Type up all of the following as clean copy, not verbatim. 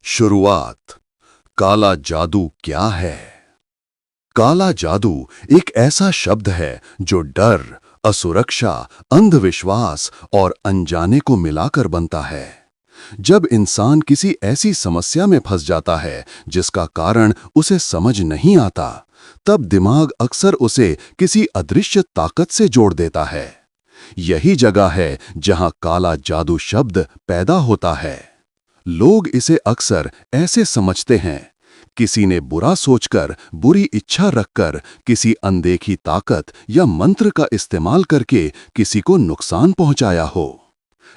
शुरुआत। काला जादू क्या है? काला जादू एक ऐसा शब्द है जो डर, असुरक्षा, अंधविश्वास और अनजाने को मिलाकर बनता है। जब इंसान किसी ऐसी समस्या में फंस जाता है जिसका कारण उसे समझ नहीं आता, तब दिमाग अक्सर उसे किसी अदृश्य ताकत से जोड़ देता है। यही जगह है जहां काला जादू शब्द पैदा होता है। लोग इसे अक्सर ऐसे समझते हैं, किसी ने बुरा सोचकर, बुरी इच्छा रखकर, किसी अनदेखी ताकत या मंत्र का इस्तेमाल करके किसी को नुकसान पहुंचाया हो।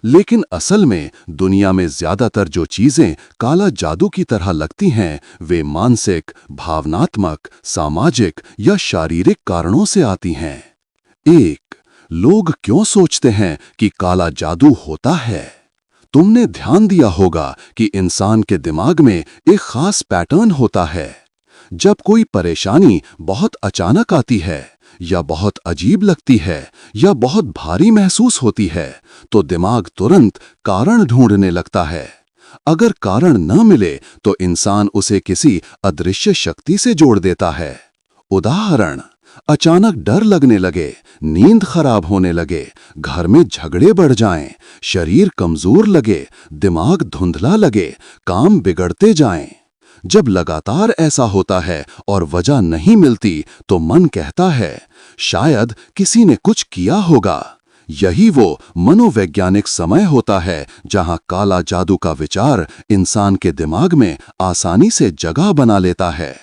लेकिन असल में दुनिया में ज्यादातर जो चीजें काला जादू की तरह लगती हैं, वे मानसिक, भावनात्मक, सामाजिक या शारीरिक कारणों से आती हैं। 1. लोग क्यों सोचते हैं कि काला जादू होता है? तुमने ध्यान दिया होगा कि इंसान के दिमाग में एक खास पैटर्न होता है। जब कोई परेशानी बहुत अचानक आती है, या बहुत अजीब लगती है, या बहुत भारी महसूस होती है, तो दिमाग तुरंत कारण ढूंढने लगता है। अगर कारण न मिले तो इंसान उसे किसी अदृश्य शक्ति से जोड़ देता है। उदाहरण, अचानक डर लगने लगे, नींद खराब होने लगे, घर में झगड़े बढ़ जाएं, शरीर कमजोर लगे, दिमाग धुंधला लगे, काम बिगड़ते जाएं। जब लगातार ऐसा होता है और वजह नहीं मिलती, तो मन कहता है, शायद किसी ने कुछ किया होगा। यही वो मनोवैज्ञानिक समय होता है जहां काला जादू का विचार इंसान के दिमाग में आसानी से जगह बना लेता है।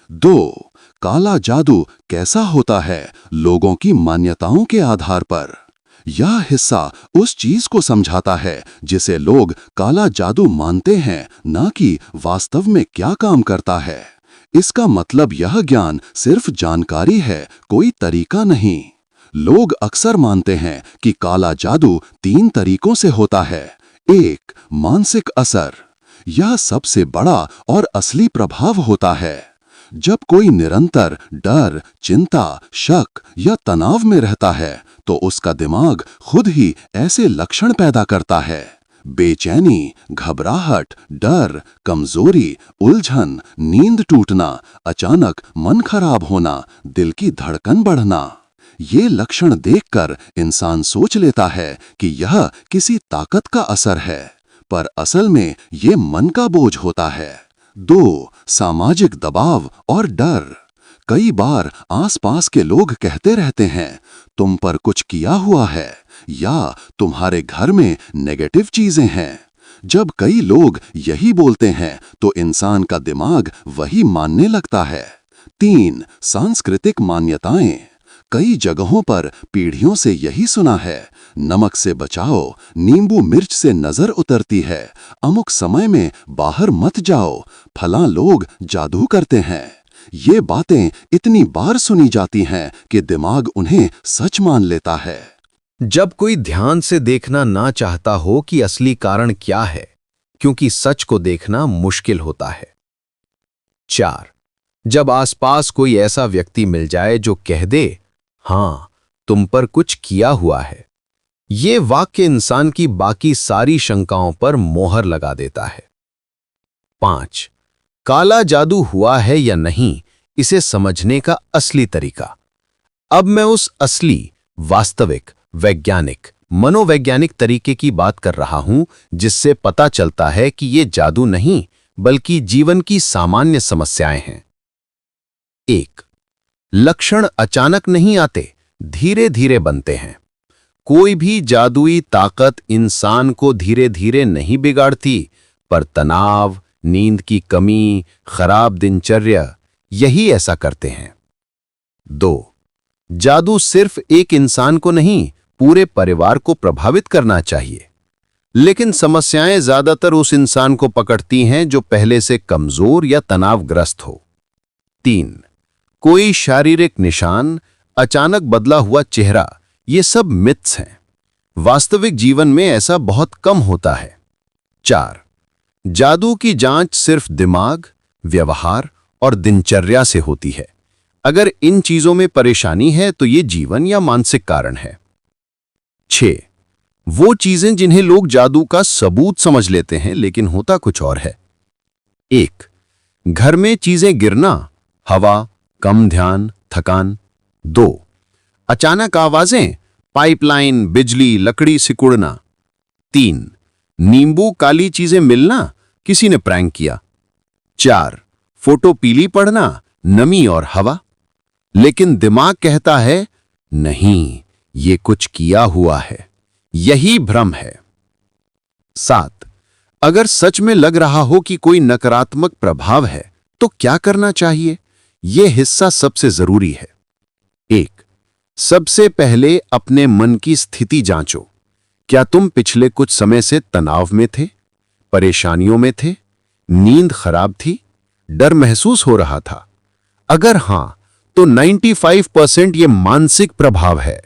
2. काला जादू कैसा होता है? लोगों की मान्यताओं के आधार पर। यह हिस्सा उस चीज को समझाता है जिसे लोग काला जादू मानते हैं, न कि वास्तव में क्या काम करता है। इसका मतलब यह ज्ञान सिर्फ जानकारी है, कोई तरीका नहीं। लोग अक्सर मानते हैं कि काला जादू 3 तरीकों से होता है। 1. मानसिक असर। यह सबसे बड़ा और असली प्रभाव होता है। जब कोई निरंतर डर, चिंता, शक या तनाव में रहता है, तो उसका दिमाग खुद ही ऐसे लक्षण पैदा करता है। बेचैनी, घबराहट, डर, कमजोरी, उलझन, नींद टूटना, अचानक मन खराब होना, दिल की धड़कन बढ़ना। ये लक्षण देखकर इंसान सोच लेता है कि यह किसी ताकत का असर है, पर असल में ये मन का बोझ होता है। 2. सामाजिक दबाव और डर। कई बार आसपास के लोग कहते रहते हैं, तुम पर कुछ किया हुआ है, या तुम्हारे घर में नेगेटिव चीजें हैं। जब कई लोग यही बोलते हैं, तो इंसान का दिमाग वही मानने लगता है। 3. सांस्कृतिक मान्यताएं। कई जगहों पर पीढ़ियों से यही सुना है, नमक से बचाओ, नींबू मिर्च से नजर उतरती है, अमुक समय में बाहर मत जाओ, फलां लोग जादू करते हैं। ये बातें इतनी बार सुनी जाती हैं कि दिमाग उन्हें सच मान लेता है। जब कोई ध्यान से देखना ना चाहता हो कि असली कारण क्या है, क्योंकि सच को देखना मुश्किल होता है। 4. जब आसपास कोई ऐसा व्यक्ति मिल जाए जो कह दे, हाँ, तुम पर कुछ किया हुआ है। ये वाक्य इंसान की बाकी सारी शंकाओं पर मोहर लगा देता है। 5. काला जादू हुआ है या नहीं, इसे समझने का असली तरीका। अब मैं उस असली, वास्तविक, वैज्ञानिक, मनोवैज्ञानिक तरीके की बात कर रहा हूं, जिससे पता चलता है कि ये जादू नहीं, बल्कि जीवन की सामान्य समस्याएं हैं। 1. लक्षण अचानक नहीं आते, धीरे धीरे बनते हैं। कोई भी जादुई ताकत इंसान को धीरे धीरे नहीं बिगाड़ती, पर तनाव, नींद की कमी, खराब दिनचर्या, यही ऐसा करते हैं। 2. जादू सिर्फ एक इंसान को नहीं, पूरे परिवार को प्रभावित करना चाहिए, लेकिन समस्याएं ज्यादातर उस इंसान को पकड़ती हैं जो पहले से कमजोर या तनावग्रस्त हो। 3. कोई शारीरिक निशान, अचानक बदला हुआ चेहरा, ये सब मिथ्स हैं। वास्तविक जीवन में ऐसा बहुत कम होता है। 4. जादू की जांच सिर्फ दिमाग, व्यवहार और दिनचर्या से होती है। अगर इन चीजों में परेशानी है तो ये जीवन या मानसिक कारण है। 6. वो चीजें जिन्हें लोग जादू का सबूत समझ लेते हैं, लेकिन होता कुछ और है। 1. घर में चीजें गिरना, हवा, कम ध्यान, थकान। 2. अचानक आवाजें, पाइपलाइन, बिजली, लकड़ी सिकुड़ना। 3. नींबू काली चीजें मिलना, किसी ने प्रैंक किया। 4. फोटो पीली पड़ना, नमी और हवा। लेकिन दिमाग कहता है नहीं, ये कुछ किया हुआ है, यही भ्रम है। 7. अगर सच में लग रहा हो कि कोई नकारात्मक प्रभाव है तो क्या करना चाहिए? यह हिस्सा सबसे जरूरी है। 1. सबसे पहले अपने मन की स्थिति जांचो। क्या तुम पिछले कुछ समय से तनाव में थे, परेशानियों में थे, नींद खराब थी, डर महसूस हो रहा था? अगर हां, तो 95% यह मानसिक प्रभाव है।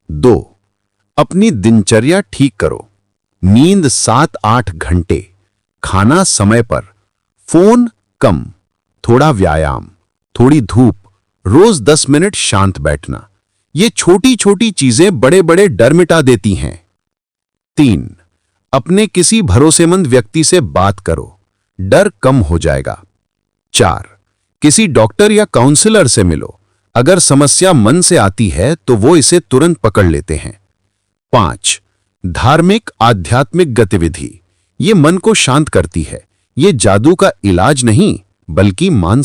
2. अपनी दिनचर्या ठीक करो। नींद 7-8 घंटे, खाना समय पर, फोन कम, थोड़ा व्यायाम, थोड़ी धूप, रोज 10 मिनट शांत बैठना। ये छोटी छोटी चीजें बड़े बड़े डर मिटा देती हैं। 3. अपने किसी भरोसेमंद व्यक्ति से बात करो, डर कम हो जाएगा। 4. किसी डॉक्टर या काउंसलर से मिलो। अगर समस्या मन से आती है तो वो इसे तुरंत पकड़ लेते हैं। 5. धार्मिक आध्यात्मिक गतिविधि, ये मन को शांत करती है। ये जादू का इलाज नहीं, बल्कि मानसिक